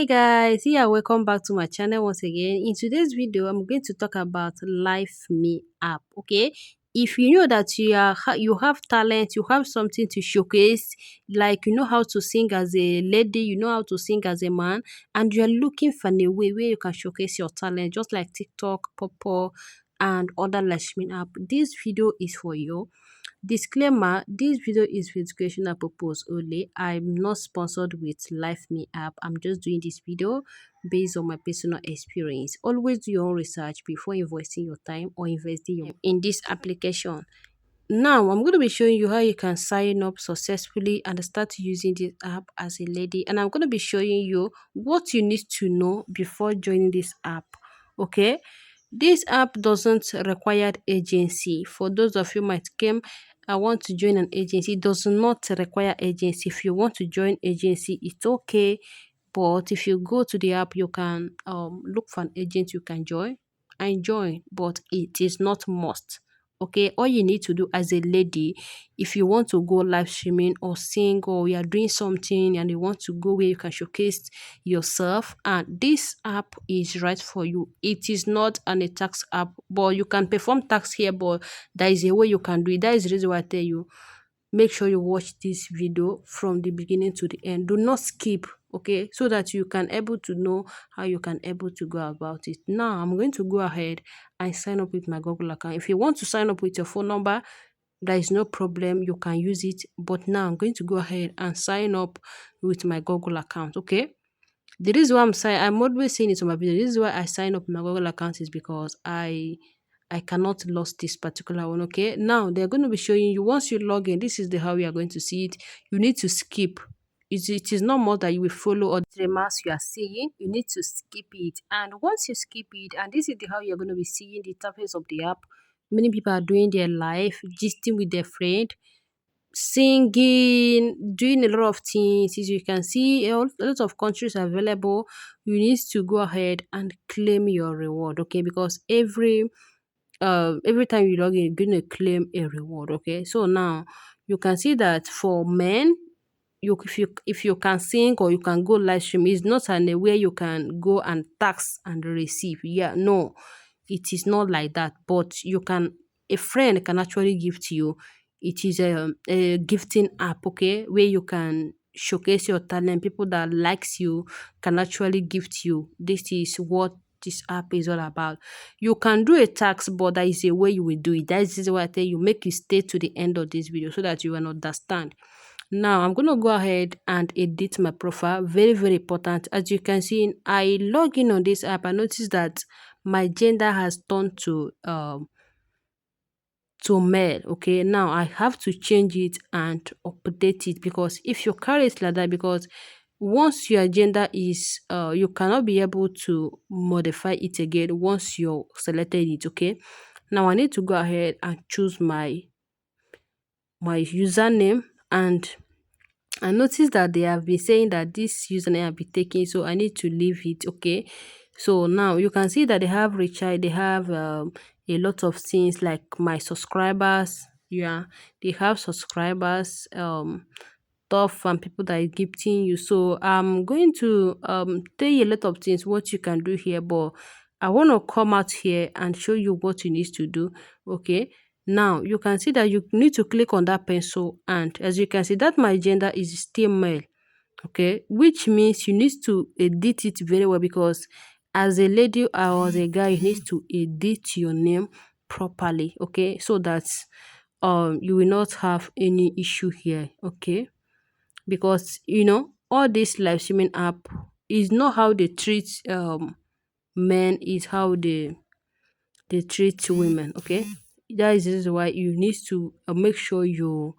Hi guys, yeah, welcome back to my channel once again. In today's video, I'm going to talk about LiveMe app. Okay, if you know that you have talent, you have something to showcase, like you know how to sing as a lady, you know how to sing as a man, and you are looking for a way where you can showcase your talent, just like TikTok, Popo, and other LiveMe app. This video is for you. Disclaimer, this video is for educational purpose only. I'm not sponsored with LiveMe app. I'm just doing this video based on my personal experience. Always do your own research before investing your time or investing in this application. Now, I'm going to be showing you how you can sign up successfully and start using this app as a lady. And I'm going to be showing you what you need to know before joining this app. Okay? This app doesn't require agency. For those of you might came, I want to join an agency. It does not require agency. If you want to join agency, it's okay. But if you go to the app, you can look for an agent you can join and join. But it is not must. Okay, all you need to do as a lady, if you want to go live streaming or sing, or you are doing something and you want to go where you can showcase yourself, and this app is right for you. It is not a tax app, but you can perform tax here, but there is a way you can do it. That is the reason why I tell you, make sure you watch this video from the beginning to the end. Do not skip, okay, so that you can able to know how you can able to go about it. Now I'm going to go ahead and sign up with my Google account. If you want to sign up with your phone number, there is no problem, you can use it. But now I'm going to go ahead and sign up with my Google account. Okay, the reason why I'm always saying it on my video. This is why I sign up my Google account, is because I cannot lose this particular one. Okay, now they're going to be showing you, once you log in, this is the how you are going to see it. You need to skip. It is not more that you will follow or the remarks you are seeing. You need to skip it, and once you skip it, and this is the how you're going to be seeing the interface of the app. Many people are doing their live, gisting with their friend, singing, doing a lot of things. As you can see, a lot of countries are available. You need to go ahead and claim your reward. Okay, because every time you log in, you're going to claim a reward. Okay, so now you can see that for men, if you can sing or you can go live stream, it's not an where you can go and tax and receive. Yeah, no, it is not like that. But you can, a friend can actually gift you. It is a gifting app, okay, where you can showcase your talent. People that likes you can actually gift you. This is what this app is all about. You can do a tax, but there is a way you will do it. That is why I tell you, make you stay to the end of this video so that you will understand. Now I'm going to go ahead and edit my profile. Very, very important. As you can see, I log in on this app. I noticed that my gender has turned to male. Okay, now I have to change it and update it, because if you carry it like that, because once your gender is you cannot be able to modify it again once you selected it. Okay, now I need to go ahead and choose my username, and I noticed that they have been saying that this username have been taken, so I need to leave it. Okay, so now you can see that they have recharge, they have a lot of things like my subscribers. Yeah, they have subscribers, top and people that are gifting you. So I'm going to tell you a lot of things what you can do here, but I want to come out here and show you what you need to do. Okay, now you can see that you need to click on that pencil, and as you can see that my gender is still male. Okay, which means you need to edit it very well, because as a lady or as a guy, you need to edit your name properly. Okay, so that you will not have any issue here. Okay, because all this live streaming app is not how they treat men, is how they treat women. Okay, that is the reason why you need to make sure you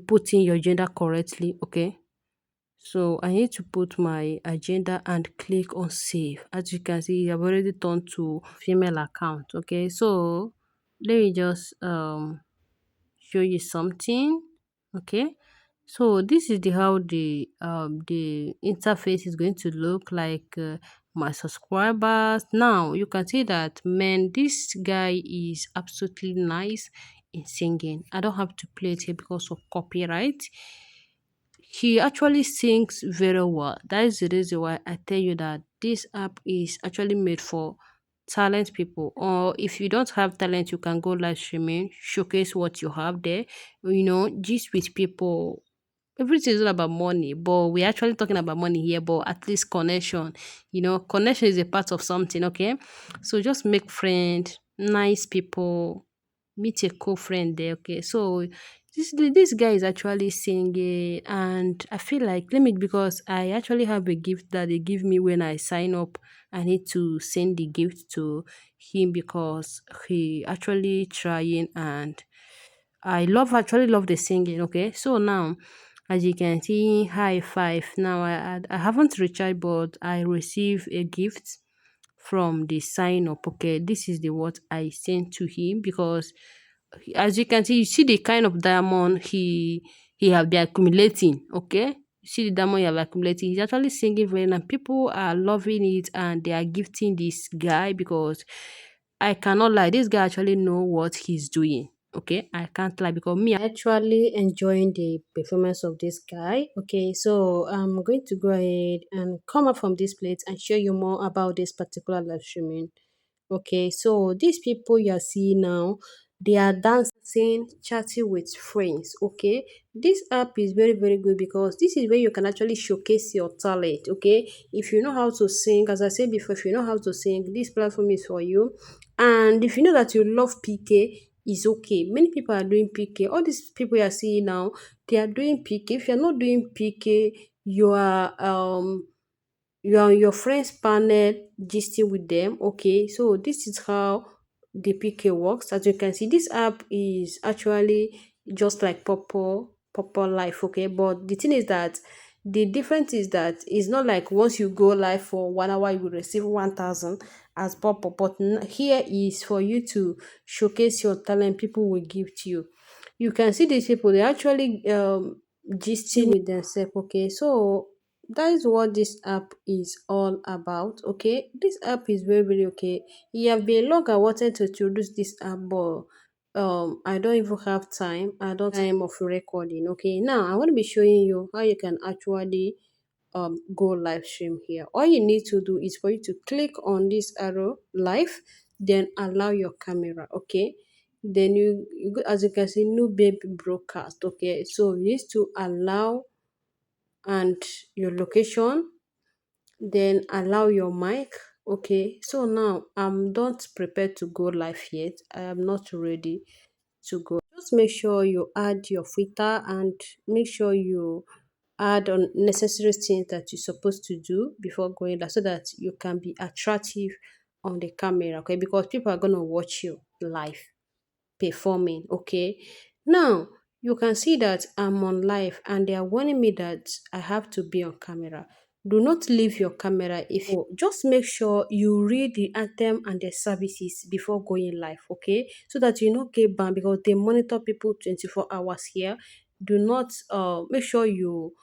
put in your gender correctly. Okay, so I need to put my agenda and click on save. As you can see, I've already turned to female account. Okay, so let me just show you something. Okay, so this is the how the interface is going to look like. My subscribers, now you can see that, man, this guy is absolutely nice in singing. I don't have to play it here because of copyright. he actually sings very well. That is the reason why I tell you that this app is actually made for talent people. Or if you don't have talent, you can go live streaming, showcase what you have there, gist with people. Everything is not about money, but we're actually talking about money here, but at least connection. Connection is a part of something, okay? So just make friend, nice people, meet a co-friend there, okay? So this guy is actually singing, and I feel like, let me, because I actually have a gift that they give me when I sign up. I need to send the gift to him because he actually trying, and actually love the singing. Okay, so now, as you can see, high five. Now I haven't recharged, but I receive a gift from the sign up. Okay, this is the what I sent to him, because as you can see, you see the kind of diamond he have been accumulating. Okay, you see the diamond he have accumulated. He's actually singing very nice. People are loving it, and they are gifting this guy, because I cannot lie, this guy actually know what he's doing. Okay, I can't lie, because me, I actually enjoying the performance of this guy. Okay, so I'm going to go ahead and come up from this plate and show you more about this particular live streaming. Okay, so these people you are seeing now, they are dancing, chatting with friends. Okay, this app is very, very good, because this is where you can actually showcase your talent. Okay, if you know how to sing, as I said before, if you know how to sing, this platform is for you. And if you know that you love PK, is okay. Many people are doing PK. All these people you are seeing now, they are doing PK. If you're not doing PK, you're on your friend's panel gisting with them. Okay, so this is how the PK works. As you can see, this app is actually just like Purple Life. Okay, but the thing is that the difference is that it's not like once you go live for 1 hour, you will receive 1,000 as Purple. But here is for you to showcase your talent. People will give to you. You can see these people, they actually gisting with themselves. Okay, so that is what this app is all about. Okay, this app is very, very okay. You have been long I wanted to introduce this app, but I don't even have time. I don't have time of recording. Okay, now I'm going to be showing you how you can actually go live stream here. All you need to do is for you to click on this arrow live, then allow your camera. Okay, then you go, as you can see, new baby broadcast. Okay, so you need to allow, and your location, then allow your mic. Okay, so now I'm not prepared to go live yet. I am not ready to go. Just make sure you add your filter, and make sure you add on necessary things that you're supposed to do before going live, so that you can be attractive on the camera. Okay, because people are going to watch you live performing. Okay, now you can see that I'm on live, and they are warning me that I have to be on camera. Do not leave your camera. If you just make sure you read the anthem and the services before going live. Okay, so that you not get banned, because they monitor people 24 hours here. Do not make sure you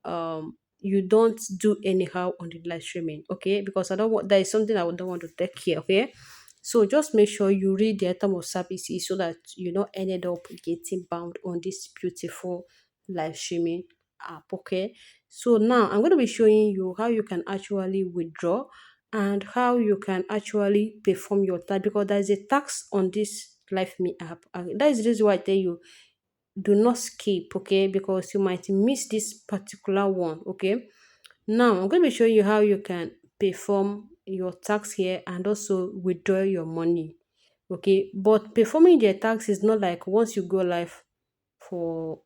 don't do anyhow on the live streaming. Okay, because I don't want, that is something I don't want to take care. Okay, so just make sure you read the item of services, so that you not ended up getting bound on this beautiful live streaming app. Okay, so now I'm going to be showing you how you can actually withdraw, and how you can actually perform your task, because there is a tax on this live me app, and that is the reason why I tell you, do not skip. Okay, because you might miss this particular one. Okay, now I'm going to be showing you how you can perform your tax here, and also withdraw your money. Okay, but performing the tax is not like once you go live for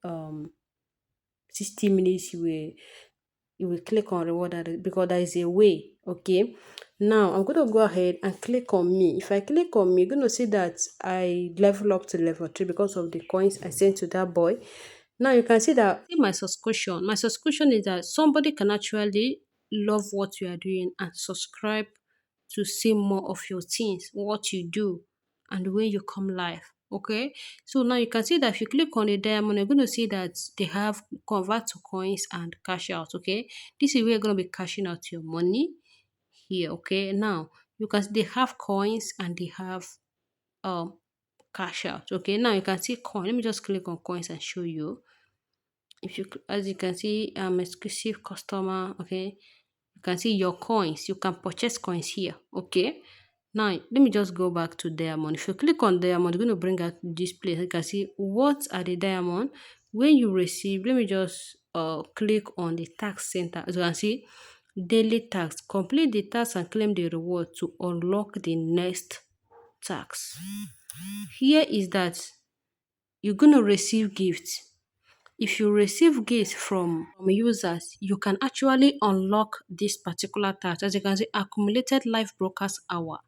60 minutes, you will click on reward because there is a way. Okay, now I'm going to go ahead and click on me. If I click on me, you're going to see that I level up to level 3 because of the coins I sent to that boy. Now you can see that, see my subscription. My subscription is that somebody can actually love what you are doing and subscribe to see more of your things, what you do, and when you come live. Okay, so now you can see that if you click on the diamond, you're going to see that they have convert to coins and cash out. Okay, this is where you're going to be cashing out your money here. Okay, now you can, they have coins and they have um cash out. Okay, now you can see coin. Let me just click on coins and show you. If you, as you can see, exclusive customer, okay, you can see your coins. You can purchase coins here, okay. Now let me just go back to diamond. If you click on diamond, you're going to bring out this place. You can see what are the diamond when you receive. Let me just click on the tax center. As you can see, daily tax. Complete the tax and claim the reward to unlock the next tax. Here is that you're going to receive gifts. If you receive gifts from users, you can actually unlock this particular task. As you can see, accumulated live broadcast hour.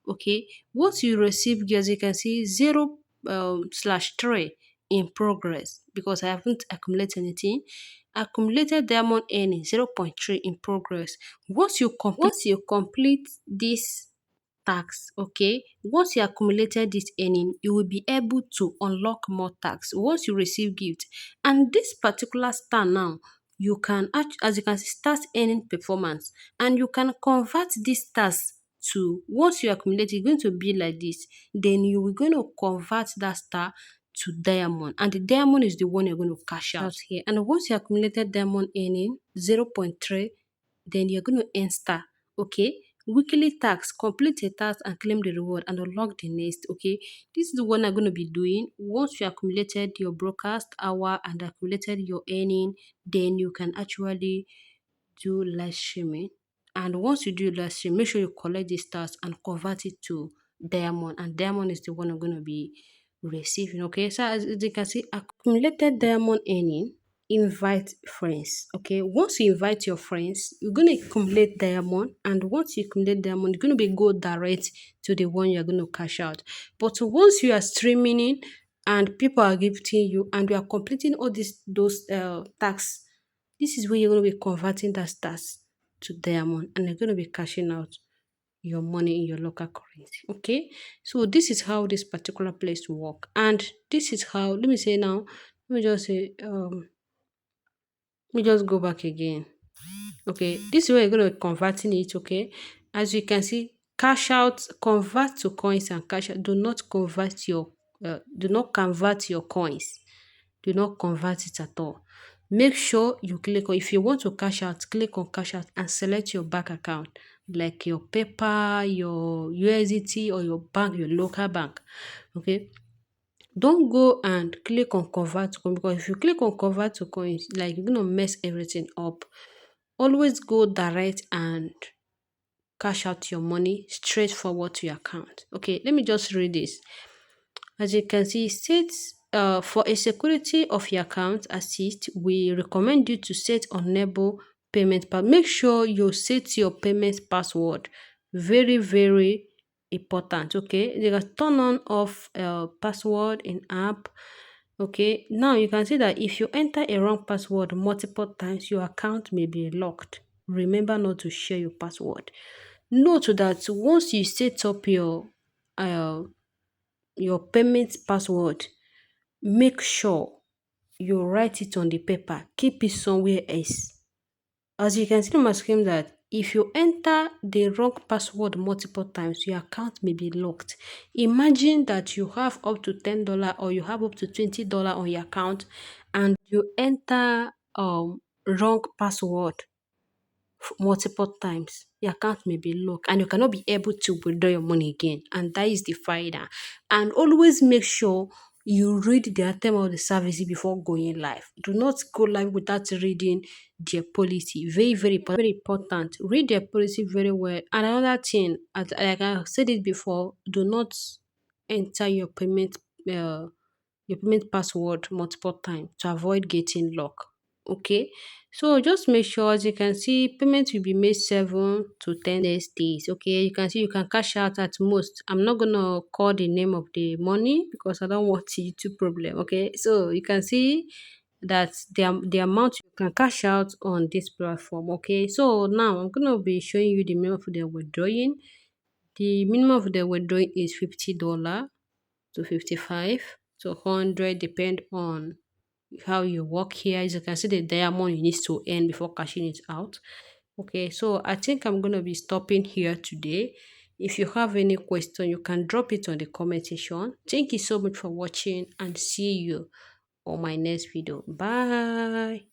Okay, once you receive, as you can see, 0/3 in progress because I haven't accumulated anything. Accumulated diamond earning 0.3 in progress. Once you complete this tax, okay, once you accumulated this earning, you will be able to unlock more tax once you receive gift. And this particular star now, you can as you can see, start earning performance, and you can convert this stars to, once you accumulate, it's going to be like this. Then you are going to convert that star to diamond, and the diamond is the one you're going to cash out here. And once you accumulated diamond earning 0.3, then you're going to earn star. Okay, weekly tax, complete a task and claim the reward and unlock the next. Okay, this is the one I'm going to be doing. Once you accumulated your broadcast hour and accumulated your earning, then you can actually do live streaming. And once you do live stream, make sure you collect the stars and convert it to diamond, and diamond is the one I'm going to be receiving. Okay, so as you can see, accumulated diamond earning, invite friends. Okay, once you invite your friends, you're going to accumulate diamond, and once you accumulate diamond, you're going to be go direct to the one you're going to cash out. But once you are streaming in and people are gifting you and you are completing all those tasks, this is where you're going to be converting that stars to diamond, and you're going to be cashing out your money in your local currency. Okay, so this is how this particular place work, and this is how, let me say now, let me just say let me just go back again. Okay, this is where you're going to be converting it. Okay, as you can see, cash out, convert to coins and cash out. Do not convert your coins. Do not convert it at all. Make sure you click on, if you want to cash out, click on cash out and select your bank account, like your paper, your USDT, or your bank, your local bank. Okay, don't go and click on convert to coin, because if you click on convert to coins, like, you're gonna mess everything up. Always go direct and cash out your money straight forward to your account. Okay, let me just read this. As you can see, for a security of your account assist, we recommend you to set enable payment, but make sure you set your payment password. Very, very important. Okay, you can turn on off password in app. Okay, now you can see that if you enter a wrong password multiple times, your account may be locked. Remember not to share your password. Note that once you set up uh, your payment password, make sure you write it on the paper, keep it somewhere else. As you can see on my screen, that if you enter the wrong password multiple times, your account may be locked. Imagine that you have up to $10 or you have up to $20 on your account, and you enter wrong password multiple times, your account may be locked and you cannot be able to withdraw your money again. And that is the faida. And always make sure you read the term of the service before going live. Do not go live without reading their policy. Very, very important. Read their policy very well. And another thing, like I said it before, do not enter uh, your payment password multiple times to avoid getting locked. Okay, so just make sure, as you can see, payment will be made 7 to 10 days. Okay, you can see you can cash out at most. I'm not gonna call the name of the money because I don't want YouTube problem. Okay, so you can see that the amount you can cash out on this platform. Okay, so now I'm gonna be showing you the minimum of the withdrawing. The minimum of the withdrawing is $50 to 55 to 100, depend on how you work here. As you can see, the diamond you need to earn before cashing it out. Okay, so I think I'm going to be stopping here today. If you have any question, you can drop it on the comment section. Thank you so much for watching, and see you on my next video. Bye.